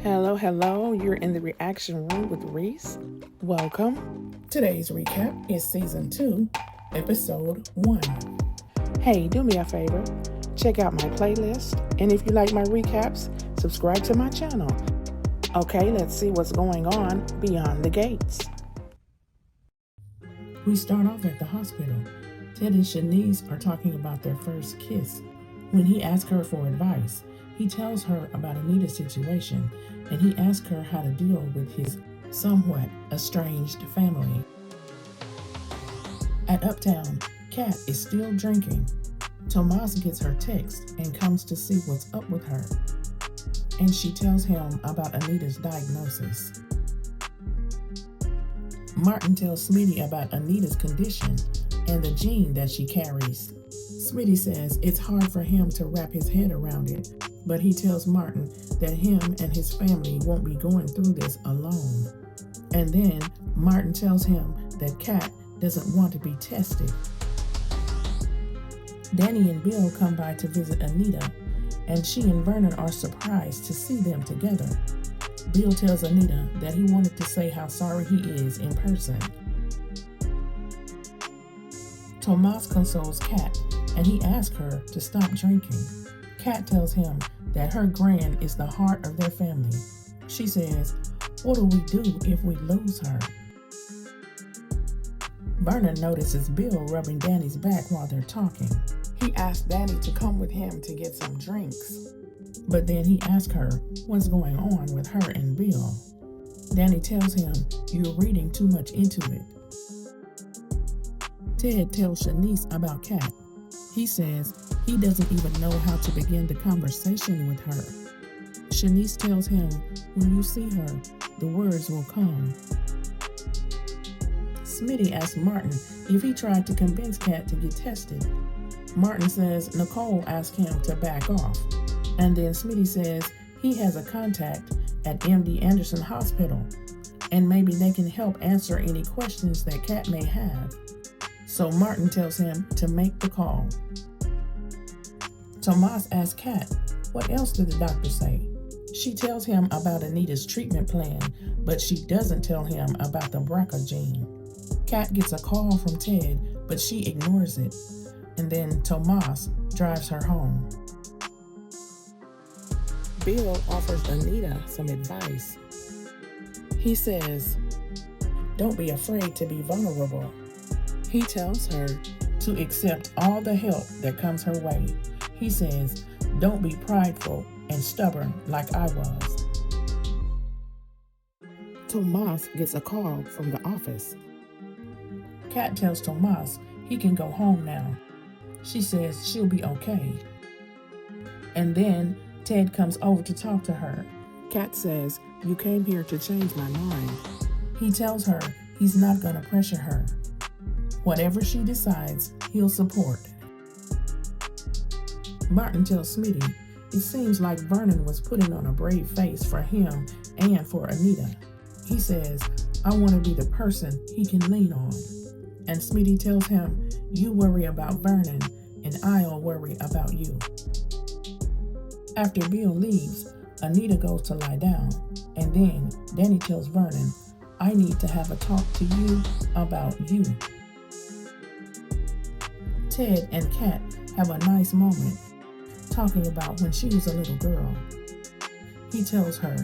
Hello. You're in the reaction room with Reese. Welcome. Today's recap is Season 2, Episode 1. Hey, do me a favor. Check out my playlist. And if you like my recaps, subscribe to my channel. Okay, let's see what's going on beyond the gates. We start off at the hospital. Ted and Shanice are talking about their first kiss. When he asks her for advice, he tells her about Anita's situation, and he asks her how to deal with his somewhat estranged family. At Uptown, Kat is still drinking. Tomas gets her text and comes to see what's up with her, and she tells him about Anita's diagnosis. Martin tells Smitty about Anita's condition and the gene that she carries. Smitty says it's hard for him to wrap his head around it, but he tells Martin that him and his family won't be going through this alone. And then Martin tells him that Kat doesn't want to be tested. Danny and Bill come by to visit Anita, and she and Vernon are surprised to see them together. Bill tells Anita that he wanted to say how sorry he is in person. Tomas consoles Kat, and he asks her to stop drinking. Kat tells him that her grand is the heart of their family. She says, "What do we do if we lose her?" Vernon notices Bill rubbing Danny's back while they're talking. He asks Danny to come with him to get some drinks, but then he asks her what's going on with her and Bill. Danny tells him, "You're reading too much into it." Ted tells Shanice about Kat. He says he doesn't even know how to begin the conversation with her. Shanice tells him, "When you see her, the words will come." Smitty asks Martin if he tried to convince Kat to get tested. Martin says Nicole asked him to back off. And then Smitty says he has a contact at MD Anderson Hospital, and maybe they can help answer any questions that Kat may have. So Martin tells him to make the call. Tomas asks Kat, what else did the doctor say? She tells him about Anita's treatment plan, but she doesn't tell him about the BRCA gene. Kat gets a call from Ted, but she ignores it, and then Tomas drives her home. Bill offers Anita some advice. He says, "Don't be afraid to be vulnerable." He tells her to accept all the help that comes her way. He says, "Don't be prideful and stubborn like I was." Tomas gets a call from the office. Kat tells Tomas he can go home now. She says she'll be okay. And then Ted comes over to talk to her. Kat says, "You came here to change my mind." He tells her he's not going to pressure her. Whatever she decides, he'll support. Martin tells Smitty it seems like Vernon was putting on a brave face for him and for Anita. He says, "I want to be the person he can lean on." And Smitty tells him, "You worry about Vernon, and I'll worry about you." After Bill leaves, Anita goes to lie down, and then Danny tells Vernon, "I need to have a talk to you about you." Ted and Kat have a nice moment, talking about when she was a little girl. He tells her,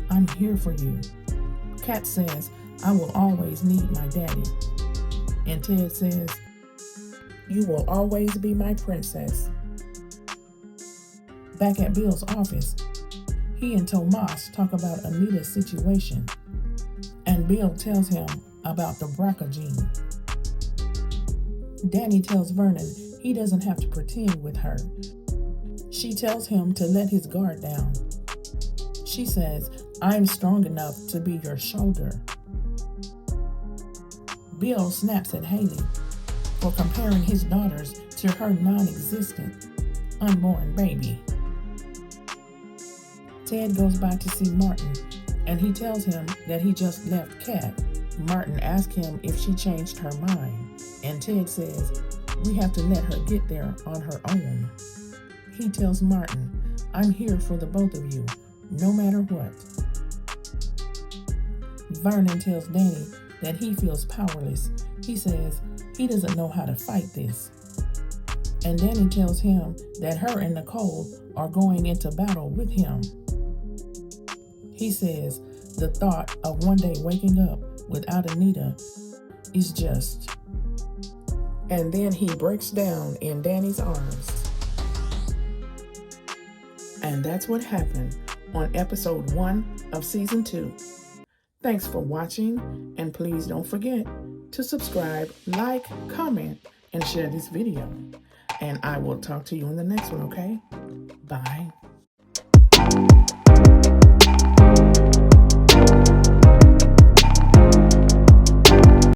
"I'm here for you." Kat says, "I will always need my daddy." And Ted says, "You will always be my princess." Back at Bill's office, he and Tomas talk about Anita's situation, and Bill tells him about the BRCA gene. Danny tells Vernon he doesn't have to pretend with her. She tells him to let his guard down. She says, "I'm strong enough to be your shoulder." Bill snaps at Haley for comparing his daughters to her non-existent, unborn baby. Ted goes by to see Martin, and he tells him that he just left Kat. Martin asks him if she changed her mind, and Ted says, "We have to let her get there on her own." He tells Martin, "I'm here for the both of you, no matter what." Vernon tells Danny that he feels powerless. He says he doesn't know how to fight this. And Danny tells him that her and Nicole are going into battle with him. He says the thought of one day waking up without Anita is just. And then he breaks down in Danny's arms. And that's what happened on episode 1 of season 2. Thanks for watching, and please don't forget to subscribe, like, comment, and share this video. And I will talk to you in the next one, okay? Bye.